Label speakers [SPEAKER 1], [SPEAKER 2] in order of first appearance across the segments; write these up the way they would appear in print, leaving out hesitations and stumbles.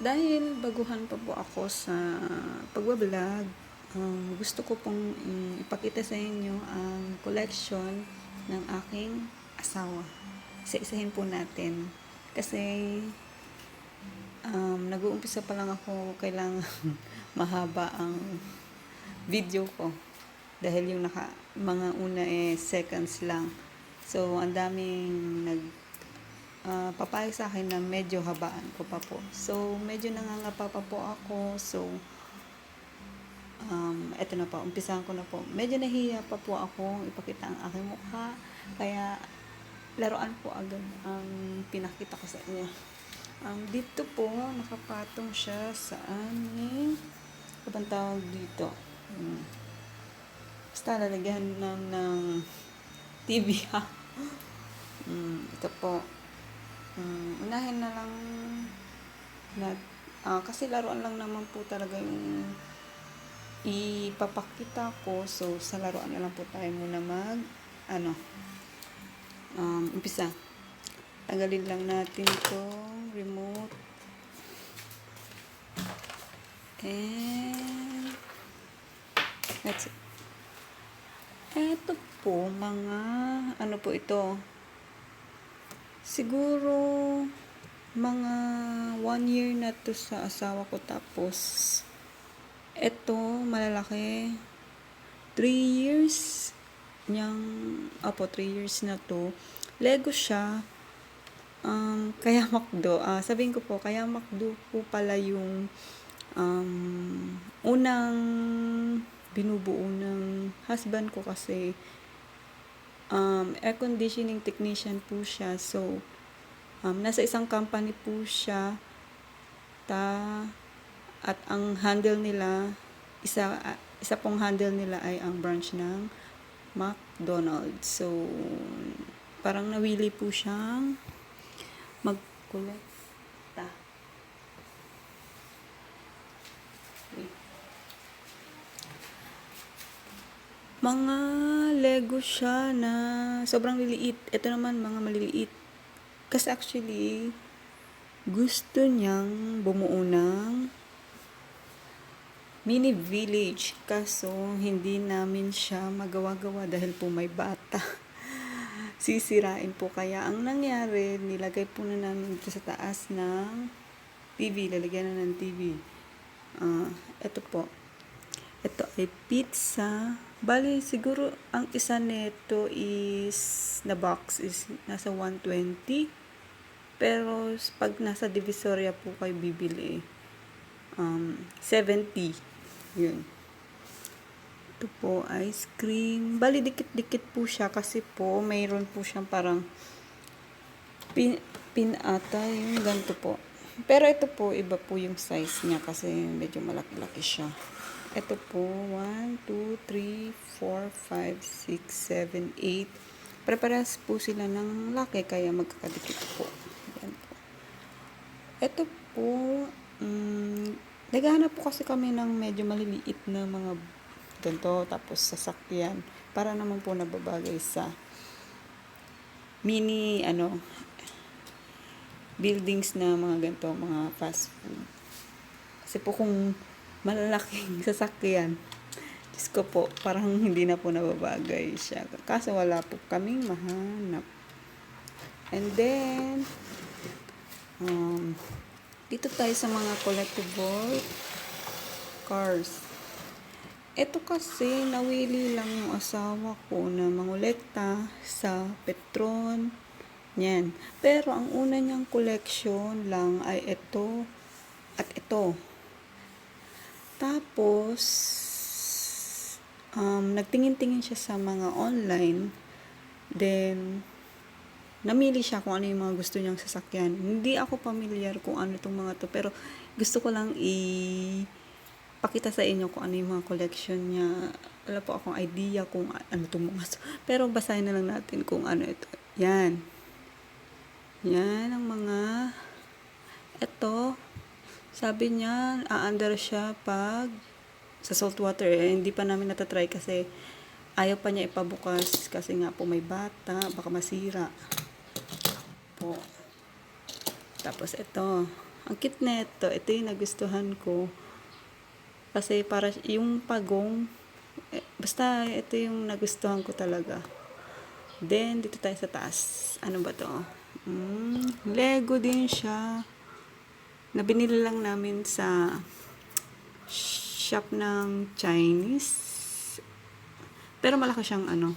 [SPEAKER 1] Dahil baguhan pa po ako sa pagbablog, gusto ko pong ipakita sa inyo ang collection ng aking asawa. Isa-isahin po natin. Kasi nag-uumpisa pa lang ako, kailangan mahaba ang video ko. Dahil yung mga una seconds lang. So, ang daming papayag sa akin na medyo habaan ko pa po. So, medyo nangangapa pa po ako. So, eto na po, umpisahan ko na po. Medyo nahiya pa po ako ipakita ang aking mukha. Kaya, laruan po agad ang pinakita ko sa inyo. Dito po, nakapatong siya sa aming, kapag tawag dito. Basta lalagyan ng TV ha. Ito po. Unahin na lang na, kasi laruan lang naman po talaga yung ipapakita ko. So, sa laruan na lang po tayo muna umpisa. Tanggalin lang natin itong remote. And, that's it. Eto po, ano po ito? Siguro, mga 1 year na to sa asawa ko. Tapos, eto, malalaki. 3 years. 3 years na to. Lego siya. Kaya McDo. Sabihin ko po, kaya McDo po pala yung unang binubuo ng husband ko kasi air conditioning technician po siya. So, nasa isang company po siya. At ang handle nila, isa pong handle nila ay ang branch ng McDonald's. So, parang nawili po siyang mag-kolekta. Mga Lego siya na sobrang liliit. Ito naman mga maliliit. Kasi actually, gusto niyang bumuo ng mini village. Kaso, hindi namin siya magawa-gawa dahil po may bata. Sisirain po. Kaya ang nangyari, nilagay po na namin dito sa taas ng TV. Lalagyan na ng TV. Ito po. Ito ay pizza. Bali, siguro ang isa nito is, na box is nasa 120. Pero pag nasa Divisoria po kayo bibili, 70. Yun. Ito po, ice cream. Bali, dikit-dikit po siya kasi po, mayroon po siyang parang pin ata, yung ganito po. Pero ito po, iba po yung size niya kasi medyo malaki-laki siya. Ito po, 1, 2, 3, 4, 5, 6, 7, 8. Preparas po sila ng laki, kaya magkakadikit po. Yan po. Ito po, naghahanap po kasi kami ng medyo maliliit na mga ganito, tapos sasakyan, para naman po nababagay sa mini, buildings na mga ganito, mga fast food. Kasi po kung malalaking sasakyan, Diyos ko po, parang hindi na po nababagay siya. Kaso wala po kaming mahanap. And then, dito tayo sa mga collectible cars. Ito kasi, nawili lang yung asawa ko na mangolekta sa Petron. Yan. Pero ang una niyang collection lang ay ito at ito. Tapos, nagtingin-tingin siya sa mga online. Then, namili siya kung ano yung mga gusto niyang sasakyan. Hindi ako familiar kung ano itong mga to. Pero, gusto ko lang pakita sa inyo kung ano yung mga collection niya. Wala po akong idea kung ano itong mga. Pero, basahin na lang natin kung ano ito. Yan. Yan ang mga. Ito. Sabi niya, aandar siya pag sa salt water. Hindi pa namin natatry kasi ayaw pa niya ipabukas kasi nga po may bata, baka masira po. Tapos ito, Ang cute neto, ito yung nagustuhan ko. Kasi para yung pagong, basta ito yung nagustuhan ko talaga. Then, dito tayo sa taas. Ano ba to? Lego din siya. Na binili lang namin sa shop ng Chinese. Pero malaki siyang ano.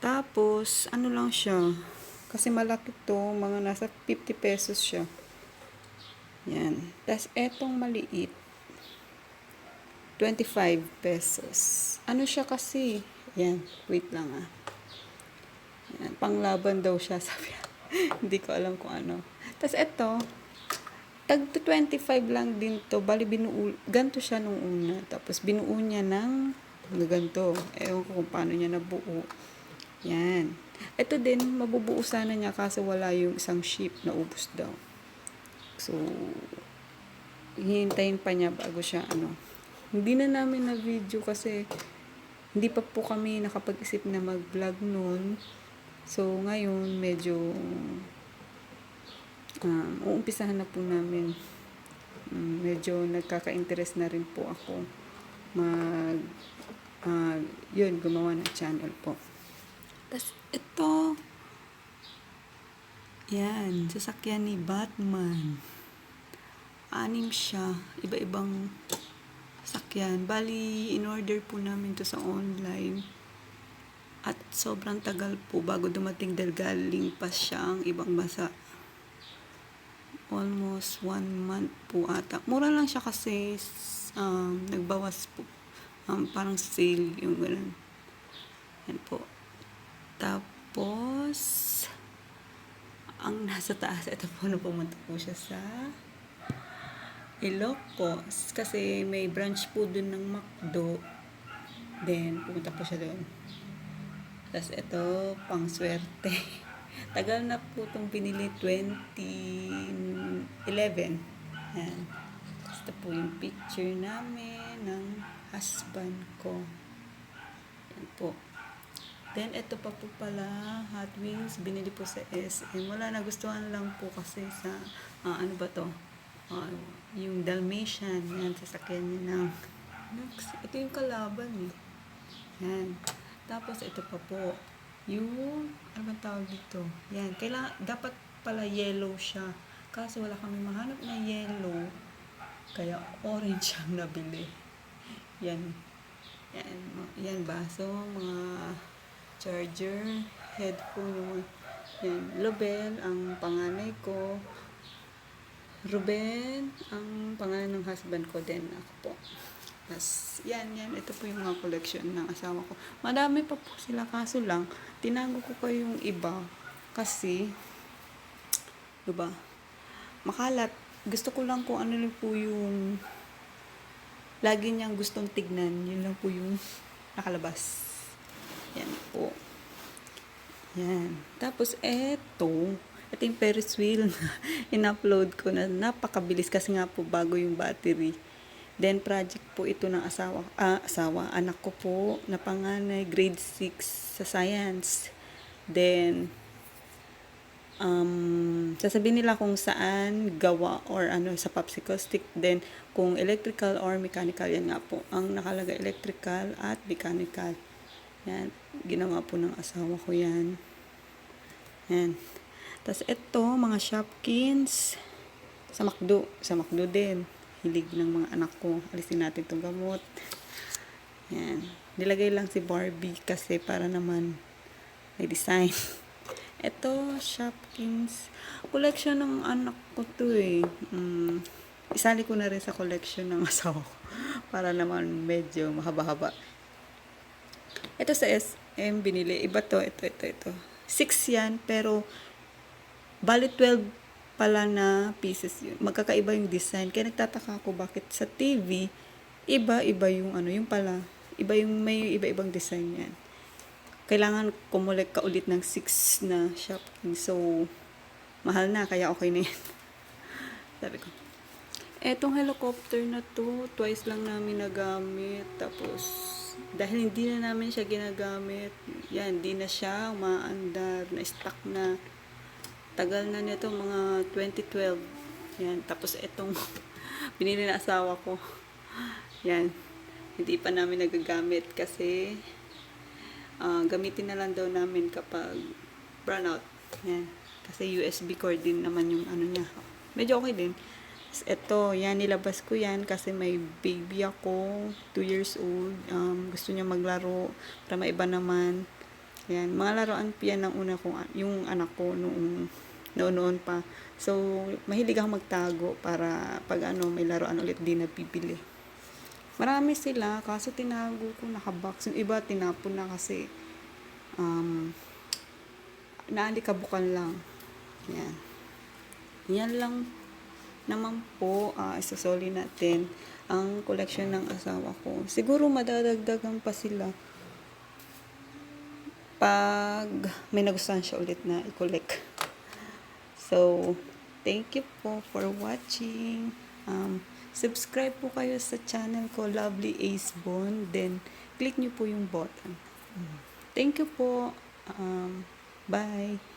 [SPEAKER 1] Tapos, ano lang siya. Kasi malaki to. Mga nasa 50 pesos siya. Yan. Tapos, etong maliit. 25 pesos. Ano siya kasi? Yan. Wait lang ah. Yan. Panglaban daw siya. Sabi. Hindi ko alam kung ano. Tapos, eto. Tag 25 lang din to. Bali, ganto siya nung una. Tapos, binuo niya ng ganto. Ewan ko kung paano niya nabuo. Yan. Ito din, mabubuo sana niya kaso wala yung isang sheep na ubos daw. So, hihintayin pa niya bago siya ano. Hindi na namin na video kasi hindi pa po kami nakapag-isip na mag-vlog noon. So, ngayon medyo uumpisahan na po namin. Medyo nagkaka-interest na rin po ako yun, gumawa ng channel po. Tapos, ito, yan, sasakyan ni Batman. 6 siya, iba-ibang sasakyan. Bali, in-order po namin to sa online. At sobrang tagal po bago dumating dahil galing pa siyang ibang bansa. Almost 1 month po ata. Mura lang siya kasi nagbawas po. Parang sale yung ganun. Yan po. Tapos, ang nasa taas, ito po na pumunta po siya sa Ilocos. Kasi may branch po dun ng McDo. Then, pumunta po siya doon. Tapos, ito, pang swerte. Tagal na po itong pinili, 2011. Yan. Ito po yung picture namin ng husband ko. Yan po. Then, ito pa po pala, Hot Wheels, binili po sa SM. Wala, nagustuhan lang po kasi sa, ano ba to? Yung Dalmatian. Yan, sasakyan niya ng, ito yung kalaban eh. Yan. Tapos, ito pa po. Yung, ano ba tawag dito? Yan, dapat pala yellow siya. Kaso wala kami mahanap na yellow. Kaya orange ang nabili. Yan. Yan ba? So, mga charger, headphone, yan. Lobel, ang panganay ko. Ruben, ang pangalan ng husband ko din. Ako po. Tapos, yan. Ito po yung mga collection ng asawa ko. Madami pa po sila. Kaso lang, tinago ko pa yung iba. Kasi, diba? Makalat. Gusto ko lang kung ano lang po yung lagi niyang gustong tignan. Yun lang po yung nakalabas. Yan po. Yan. Tapos, ito yung Ferris wheel na in-upload ko na napakabilis kasi nga po bago yung battery. Then, project po ito ng anak ko po na panganay, grade 6 sa science. Then, sasabihin nila kung saan gawa or ano sa popsicle stick. Then, kung electrical or mechanical, yan nga po. Ang nakalagay electrical at mechanical. Yan. Ginawa po ng asawa ko yan. Yan. Tapos, ito, mga Shopkins sa McDo. Sa McDo din. Hilig ng mga anak ko. Alisin natin itong gamot. Yan. Nilagay lang si Barbie kasi para naman may design. Ito, Shopkins. Collection ng anak ko to eh. Isali ko na rin sa collection ng asawa ko. Para naman medyo mahaba-haba. Ito sa SM binili. Iba to. Ito. 6 yan. Pero, bali 12 pala na pieces yun. Magkakaiba yung design. Kaya nagtataka ako bakit sa TV, iba-iba yung ano. Yung pala, may iba-ibang design yan. Kailangan kumulek ka ulit ng 6 na Shopkins. So, mahal na. Kaya okay na yan. Sabi ko. Etong helicopter na to, twice lang namin nagamit. Tapos, dahil hindi na namin siya ginagamit, yan, hindi na siya umaandar, na-stuck na. Tagal na nito, mga 2012. Yan. Tapos itong binili na asawa ko. Yan. Hindi pa namin nagagamit kasi gamitin na lang daw namin kapag brownout. Yan. Kasi USB cord din naman yung ano niya. Medyo okay din. Ito, yan, nilabas ko yan kasi may baby ako, 2 years old. Gusto niya maglaro para maiba naman. Yan, mga laruan pa yan ng una kong, yung anak ko noon pa. So, mahilig ako magtago para pag may laruan ulit din na bibili. Marami sila, kaso tinago ko, nakabox. Yung iba, tinapon na kasi naalikabukan lang. Yan. Yan lang naman po, isasoli natin ang collection ng asawa ko. Siguro madadagdagan pa sila pag may nagustuhan siya ulit na i-collect. So, thank you po for watching. Subscribe po kayo sa channel ko, Lovely Ace Bond. Then, click nyo po yung button. Thank you po. Bye.